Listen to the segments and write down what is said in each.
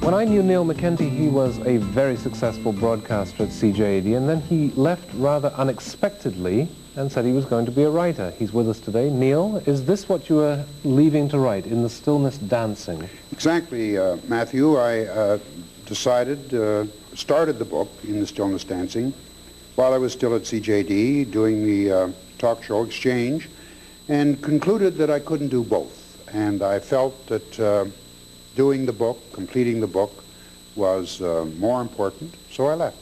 When I knew Neil McKenty, he was a very successful broadcaster at CJAD, and then he left rather unexpectedly and said he was going to be a writer. He's with us today. Neil, is this what you were leaving to write, In the Stillness Dancing? Exactly, Matthew. I started the book, In the Stillness Dancing, while I was still at CJD doing the talk show Exchange, and concluded that I couldn't do both. And I felt that doing the book, completing the book, was more important, so I left.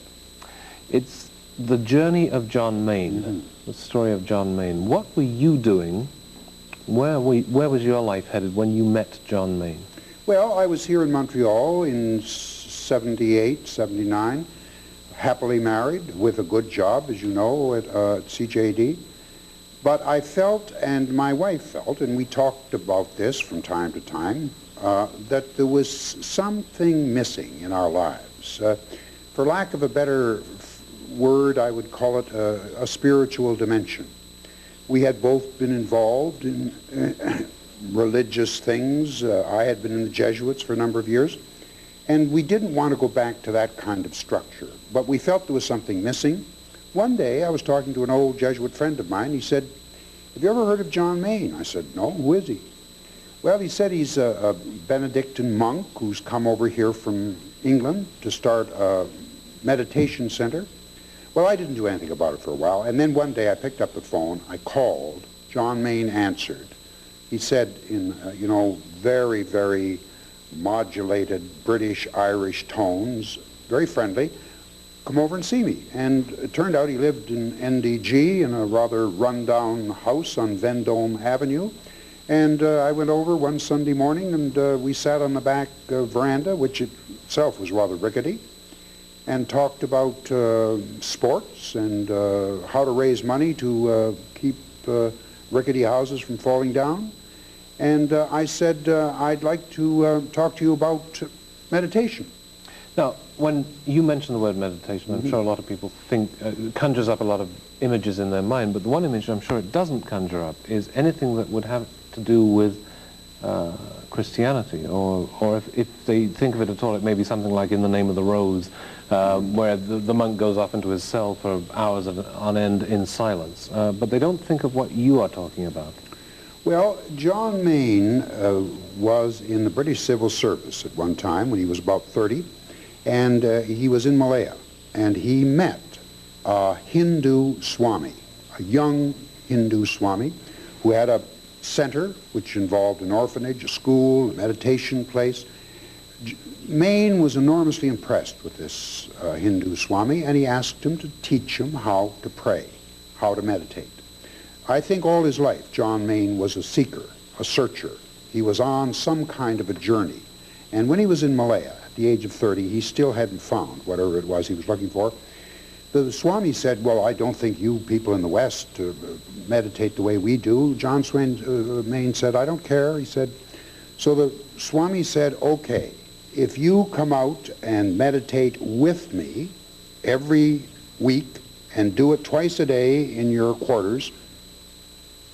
It's the journey of John Mayne, the story of John Mayne. What were you doing? Where was your life headed when you met John Mayne? Well, I was here in Montreal in 78, 79, happily married with a good job, as you know, at CJD. But I felt, and my wife felt, and we talked about this from time to time, that there was something missing in our lives. For lack of a better word, I would call it a spiritual dimension. We had both been involved in religious things. I had been in the Jesuits for a number of years, and we didn't want to go back to that kind of structure. But we felt there was something missing. One day I was talking to an old Jesuit friend of mine. He said, "Have you ever heard of John Mayne?" I said, "No, who is he?" Well, he said he's a Benedictine monk who's come over here from England to start a meditation center. Well, I didn't do anything about it for a while, and then one day I picked up the phone, I called, John Mayne answered. He said in, very, very modulated British-Irish tones, very friendly, "Come over and see me." And it turned out he lived in NDG in a rather run-down house on Vendome Avenue. And I went over one Sunday morning, and we sat on the back veranda, which itself was rather rickety, and talked about sports and how to raise money to keep rickety houses from falling down. And I said, "I'd like to talk to you about meditation." Now, when you mention the word meditation, I'm sure a lot of people think, conjures up a lot of images in their mind, but the one image I'm sure it doesn't conjure up is anything that would have to do with Christianity, or if they think of it at all, it may be something like In the Name of the Rose, where the monk goes off into his cell for hours on end in silence. But they don't think of what you are talking about. Well, John Mayne was in the British Civil Service at one time when he was about 30, and he was in Malaya, and he met a Hindu Swami, a young Hindu Swami, who had a center which involved an orphanage, a school, a meditation place. Mayne was enormously impressed with this Hindu Swami, and he asked him to teach him how to pray, how to meditate. I think all his life John Mayne was a seeker, a searcher. He was on some kind of a journey. And when he was in Malaya at the age of 30, he still hadn't found whatever it was he was looking for. The Swami said, "Well, I don't think you people in the West meditate the way we do." John Mayne said, "I don't care." He said, so the Swami said, "Okay, if you come out and meditate with me every week and do it twice a day in your quarters,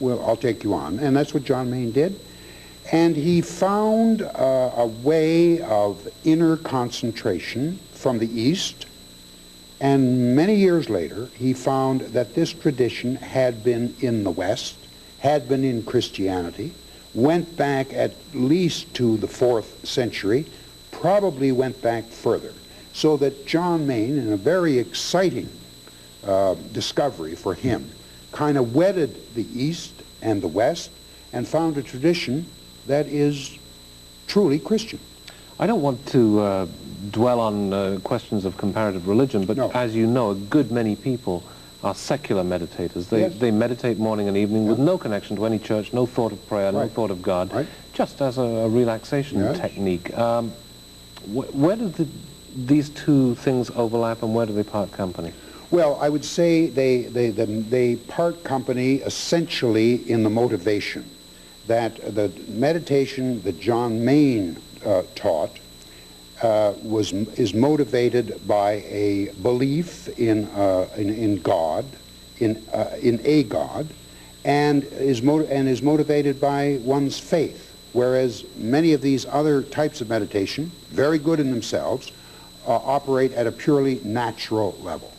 well, I'll take you on." And that's what John Mayne did. And he found a way of inner concentration from the East. And many years later, he found that this tradition had been in the West, had been in Christianity, went back at least to the 4th century, probably went back further. So that John Mayne, in a very exciting discovery for him, kind of wedded the East and the West and found a tradition that is truly Christian. I don't want to dwell on questions of comparative religion, but no. As you know, a good many people are secular meditators. Yes. They meditate morning and evening with no connection to any church, no thought of prayer, no thought of God, just as a relaxation technique. Where do these two things overlap, and where do they part company? Well, I would say they part company essentially in the motivation. That the meditation that John Mayne taught is motivated by a belief in God, in a God, and is motivated by one's faith. whereas many of these other types of meditation, very good in themselves, operate at a purely natural level.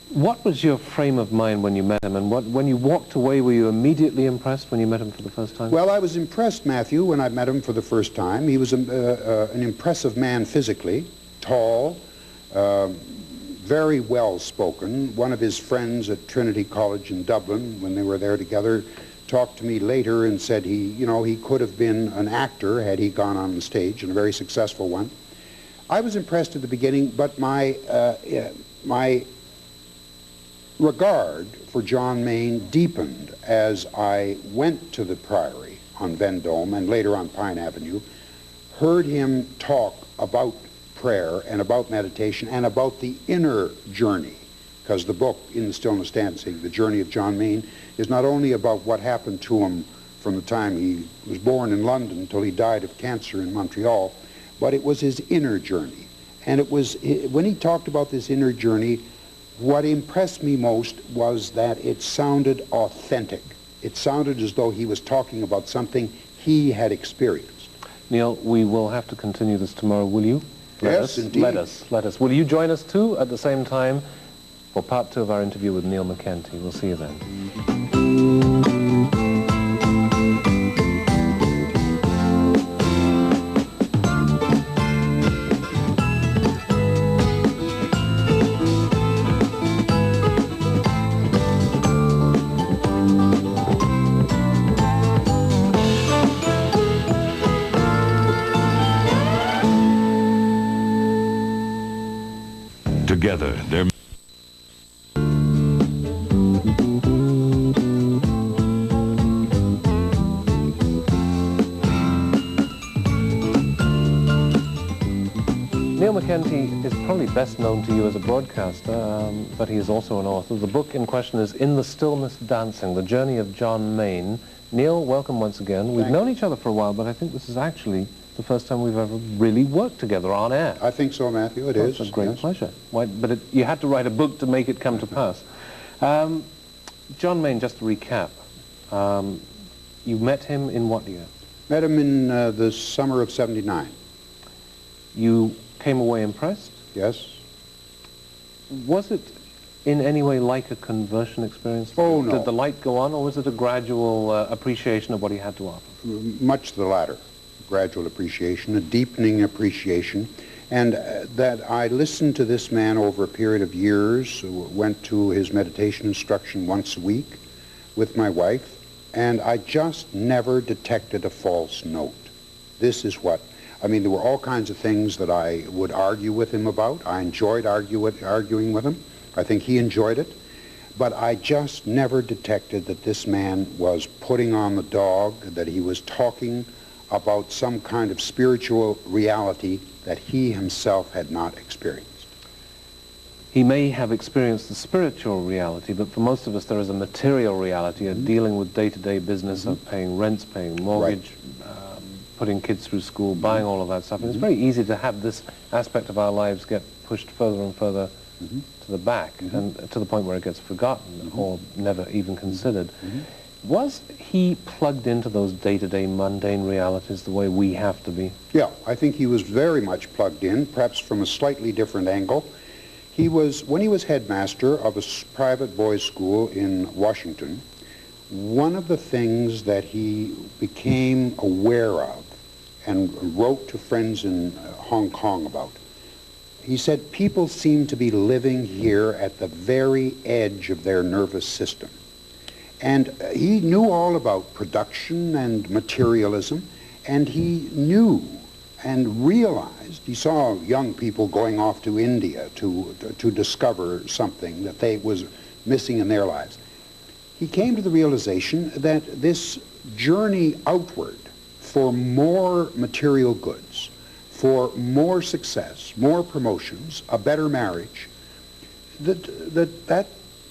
What was your frame of mind when you met him, and when you walked away, were you immediately impressed when you met him for the first time? Well, I was impressed, Matthew, when I met him for the first time. He was an impressive man physically, tall, very well-spoken. One of his friends at Trinity College in Dublin, when they were there together, talked to me later and said he could have been an actor had he gone on the stage, and a very successful one. I was impressed at the beginning, but my regard for John Main deepened as I went to the Priory on Vendome and later on Pine Avenue, heard him talk about prayer and about meditation and about the inner journey, because the book, In the Stillness Dancing, The Journey of John Main, is not only about what happened to him from the time he was born in London till he died of cancer in Montreal, but it was his inner journey. And it was, when he talked about this inner journey, what impressed me most was that it sounded authentic. It sounded as though he was talking about something he had experienced. Neil, we will have to continue this tomorrow, will you? Yes, indeed. Let us. Will you join us too at the same time for part 2 of our interview with Neil McKenty? We'll see you then. Together, they're Neil McKenty is probably best known to you as a broadcaster, but he is also an author. The book in question is In the Stillness Dancing, The Journey of John Main. Neil, welcome once again. We've known each other for a while, but I think this is actually the first time we've ever really worked together on air. I think so, Matthew. It is. It's a great pleasure. But you had to write a book to make it come to pass. John Main, just to recap, you met him in what year? Met him in the summer of '79. You came away impressed? Yes. Was it in any way like a conversion experience? Oh, no. Did the light go on, or was it a gradual appreciation of what he had to offer? Much the latter. Gradual appreciation, a deepening appreciation, and that I listened to this man over a period of years, went to his meditation instruction once a week with my wife, and I just never detected a false note. This is what, I mean, there were all kinds of things that I would argue with him about. I enjoyed arguing with him. I think he enjoyed it. But I just never detected that this man was putting on the dog, that he was talking about some kind of spiritual reality that he himself had not experienced. He may have experienced the spiritual reality, but for most of us there is a material reality of dealing with day-to-day business of paying rents, paying mortgage, putting kids through school, buying all of that stuff. And it's very easy to have this aspect of our lives get pushed further and further to the back, and to the point where it gets forgotten or never even considered. Was he plugged into those day-to-day mundane realities the way we have to be? Yeah, I think he was very much plugged in, perhaps from a slightly different angle. He was, when he was headmaster of a private boys' school in Washington, one of the things that he became aware of and wrote to friends in Hong Kong about, he said, people seem to be living here at the very edge of their nervous system. And he knew all about production and materialism, and he knew and realized, he saw young people going off to India to discover something that they was missing in their lives. He came to the realization that this journey outward for more material goods, for more success, more promotions, a better marriage, that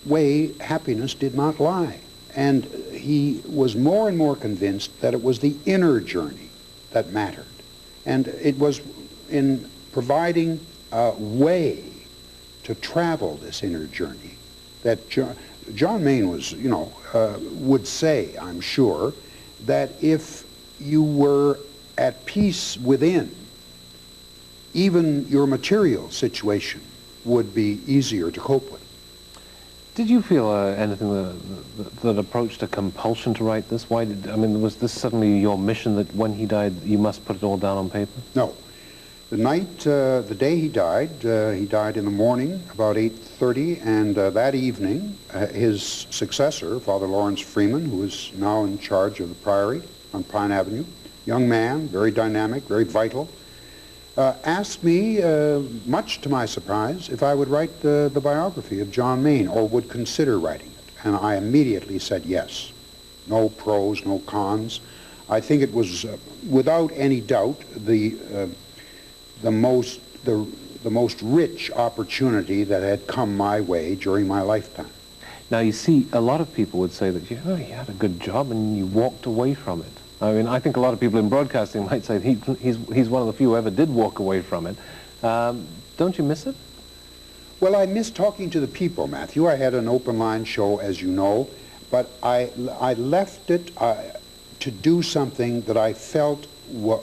way happiness did not lie. And he was more and more convinced that it was the inner journey that mattered. And it was in providing a way to travel this inner journey that John Main was, would say, I'm sure, that if you were at peace within, even your material situation would be easier to cope with. Did you feel anything that approached a compulsion to write this? Why did, I mean, was this suddenly your mission that when he died, you must put it all down on paper? No. The day he died in the morning, about 8:30, and that evening, his successor, Father Lawrence Freeman, who is now in charge of the Priory on Pine Avenue, young man, very dynamic, very vital, asked me, much to my surprise, if I would write the biography of John Mayne, or would consider writing it. And I immediately said yes. No pros, no cons. I think it was, without any doubt, the most rich opportunity that had come my way during my lifetime. Now, you see, a lot of people would say that you had a good job and you walked away from it. I mean, I think a lot of people in broadcasting might say he's one of the few who ever did walk away from it. Don't you miss it? Well, I miss talking to the people, Matthew. I had an open line show, as you know, but I left it to do something that I felt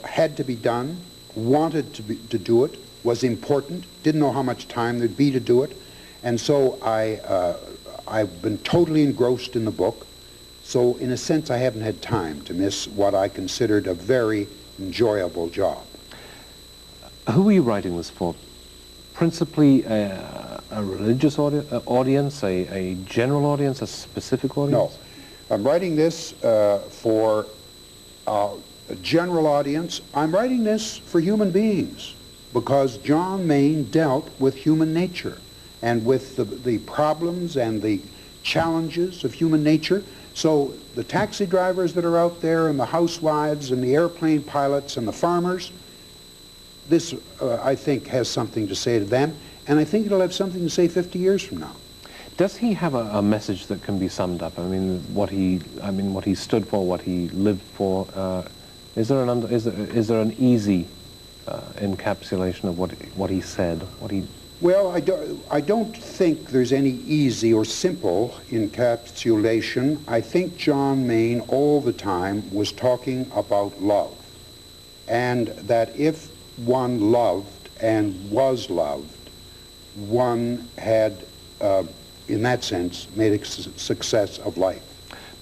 had to be done, wanted to do it, was important, didn't know how much time there'd be to do it, and so I've been totally engrossed in the book. So in a sense, I haven't had time to miss what I considered a very enjoyable job. Who were you writing this for? Principally a religious audience, a general audience, a specific audience? No. I'm writing this for a general audience. I'm writing this for human beings because John Mayne dealt with human nature and with the problems and the challenges of human nature. So the taxi drivers that are out there and the housewives and the airplane pilots and the farmers, this, I think, has something to say to them, and I think it'll have something to say 50 years from now. Does he have a message that can be summed up? I mean, what he stood for, what he lived for. Is there an easy encapsulation of what he said? Well, I don't think there's any easy or simple encapsulation. I think John Mayne all the time was talking about love, and that if one loved and was loved, one had, in that sense, made a success of life.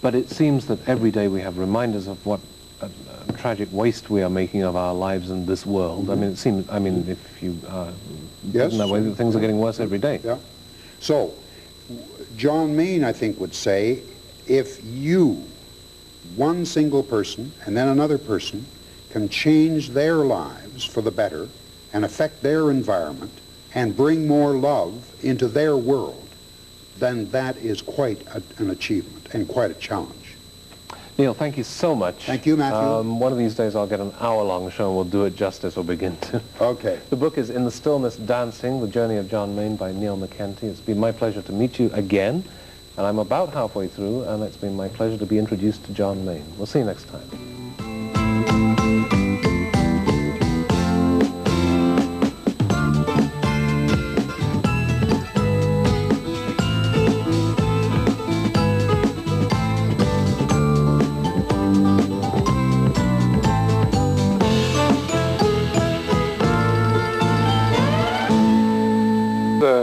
But it seems that every day we have reminders of what a tragic waste we are making of our lives in this world. Mm-hmm. I mean, it seems, if you yes, in that way, things are getting worse every day. Yeah. So, John Mayne, I think, would say, if you, one single person, and then another person, can change their lives for the better and affect their environment and bring more love into their world, then that is quite an achievement and quite a challenge. Neil, thank you so much. Thank you, Matthew. One of these days I'll get an hour-long show and we'll do it justice or begin to. Okay. The book is In the Stillness Dancing, The Journey of John Mayne by Neil McKenty. It's been my pleasure to meet you again, and I'm about halfway through, and it's been my pleasure to be introduced to John Mayne. We'll see you next time.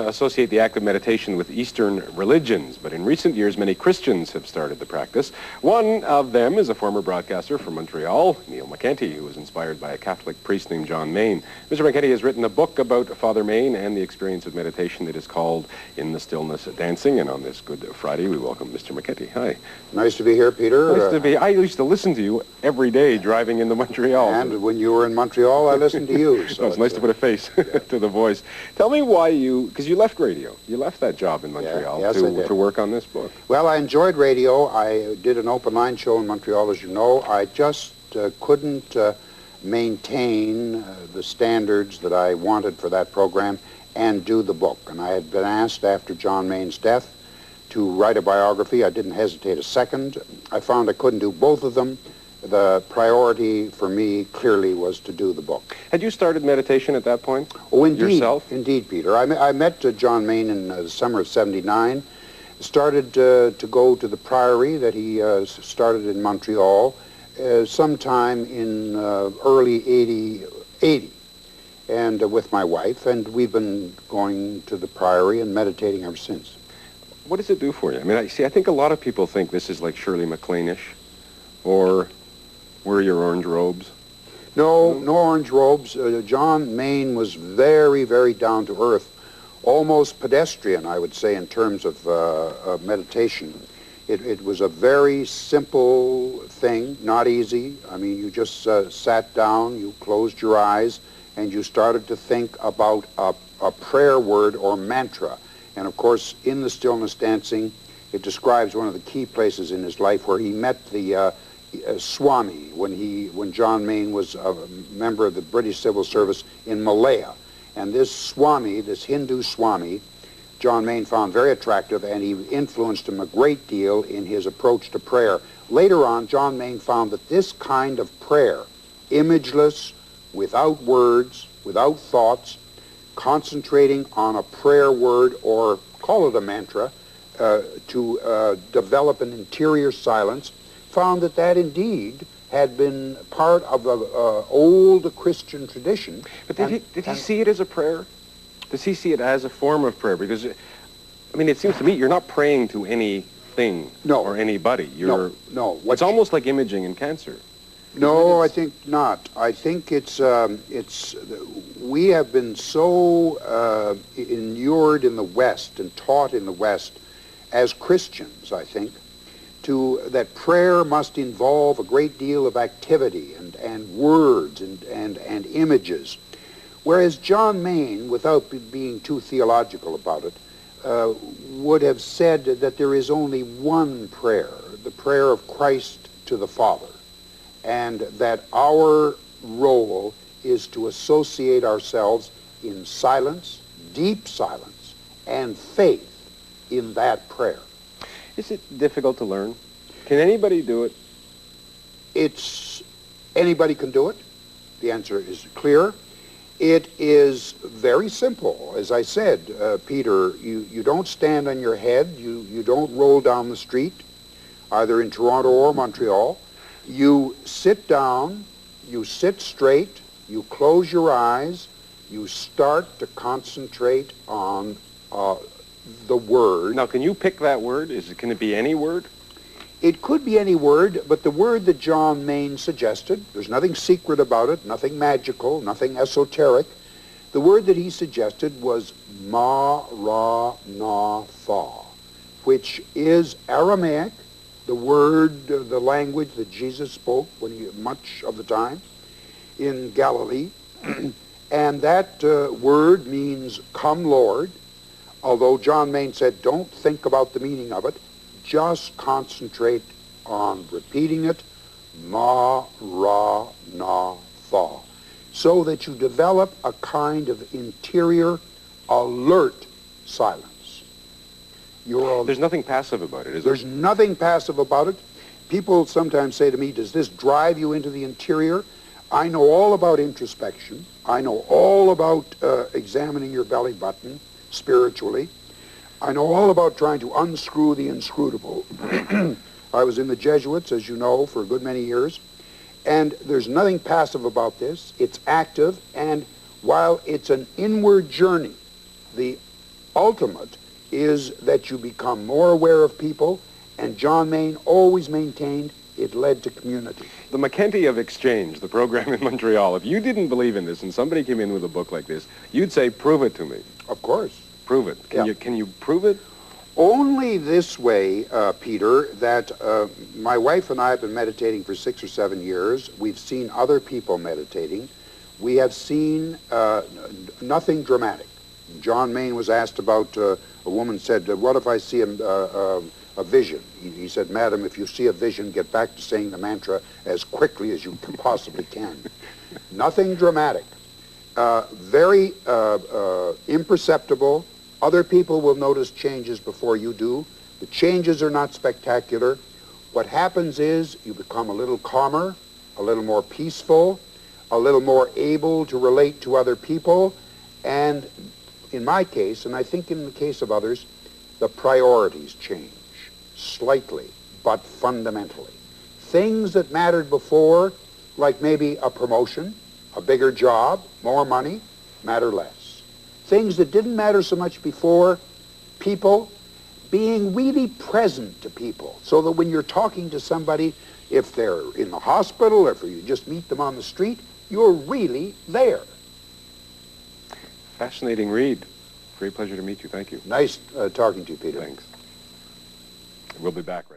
Associate the act of meditation with Eastern religions, but in recent years many Christians have started the practice. One of them is a former broadcaster from Montreal, Neil McKenty, who was inspired by a Catholic priest named John Mayne. Mr. McKenty has written a book about Father Mayne and the experience of meditation that is called In the Stillness Dancing, and on this Good Friday we welcome Mr. McKenty. Hi. Nice to be here, Peter. Nice to be. I used to listen to you every day driving into Montreal. And when you were in Montreal, I listened to you. So it's nice to put a face to the voice. Tell me why because you left radio. You left that job in Montreal to work on this book. Well, I enjoyed radio. I did an open line show in Montreal, as you know. I just couldn't maintain the standards that I wanted for that program and do the book. And I had been asked after John Mayne's death to write a biography. I didn't hesitate a second. I found I couldn't do both of them. The priority for me clearly was to do the book. Had you started meditation at that point? Oh, indeed. Yourself? Indeed, Peter. I met John Mayne in the summer of '79. Started to go to the Priory that he started in Montreal. sometime in early 80, and with my wife, and we've been going to the Priory and meditating ever since. What does it do for you? I mean, I think a lot of people think this is like Shirley MacLaine-ish, or wear your orange robes. No, no orange robes. John Mayne was very, very down to earth, almost pedestrian, I would say, in terms of meditation. It was a very simple thing, not easy. I mean, you just sat down, you closed your eyes, and you started to think about a prayer word or mantra. And of course, in the Stillness Dancing, it describes one of the key places in his life where he met the Swami when John Mayne was a member of the British Civil Service in Malaya. And this Swami, this Hindu Swami, John Mayne found very attractive, and he influenced him a great deal in his approach to prayer. Later on, John Mayne found that this kind of prayer, imageless, without words, without thoughts, concentrating on a prayer word, or call it a mantra, to develop an interior silence, found that that indeed had been part of an old Christian tradition. But did he see it as a prayer? Does he see it as a form of prayer? Because, I mean, it seems to me you're not praying to anything or anybody. No. It's almost like imaging in cancer. No, I think not. I think we have been so inured in the West and taught in the West as Christians, I think, that prayer must involve a great deal of activity and words and images. Whereas John Mayne, without being too theological about it, would have said that there is only one prayer, the prayer of Christ to the Father, and that our role is to associate ourselves in silence, deep silence, and faith in that prayer. Is it difficult to learn? Can anybody do it? Anybody can do it. The answer is clear. It is very simple. As I said, Peter, you don't stand on your head. You don't roll down the street, either in Toronto or Montreal. You sit down, you sit straight, you close your eyes, you start to concentrate on the word. Now, can you pick that word? Can it be any word? It could be any word, but the word that John Mayne suggested, there's nothing secret about it, nothing magical, nothing esoteric. The word that he suggested was Ma-Ra-Na-Tha, which is Aramaic, the word, the language that Jesus spoke much of the time in Galilee. And that word means, "Come, Lord," although John Mayne said, don't think about the meaning of it. Just concentrate on repeating it, Ma-Ra-Na-Tha, so that you develop a kind of interior, alert silence. There's nothing passive about it, is there? There's nothing passive about it. People sometimes say to me, does this drive you into the interior? I know all about introspection. I know all about examining your belly button spiritually. I know all about trying to unscrew the inscrutable. I was in the Jesuits, as you know, for a good many years. And there's nothing passive about this. It's active, and while it's an inward journey, the ultimate is that you become more aware of people, and John Mayne always maintained it led to community. The Mackenzie of Exchange, the program in Montreal, if you didn't believe in this and somebody came in with a book like this, you'd say, prove it to me. Of course. Prove it. Can you prove it? Only this way, Peter, that my wife and I have been meditating for 6 or 7 years. We've seen other people meditating. We have seen nothing dramatic. John Mayne was asked about, a woman said, what if I see a vision? He said, madam, if you see a vision, get back to saying the mantra as quickly as you possibly can. Nothing dramatic. Very imperceptible. Other people will notice changes before you do. The changes are not spectacular. What happens is you become a little calmer, a little more peaceful, a little more able to relate to other people, and in my case, and I think in the case of others, the priorities change slightly, but fundamentally. Things that mattered before, like maybe a promotion, a bigger job, more money, matter less. Things that didn't matter so much before, people, being really present to people, so that when you're talking to somebody, if they're in the hospital or if you just meet them on the street, you're really there. Fascinating read. Great pleasure to meet you. Thank you. Nice talking to you, Peter. Thanks. We'll be back right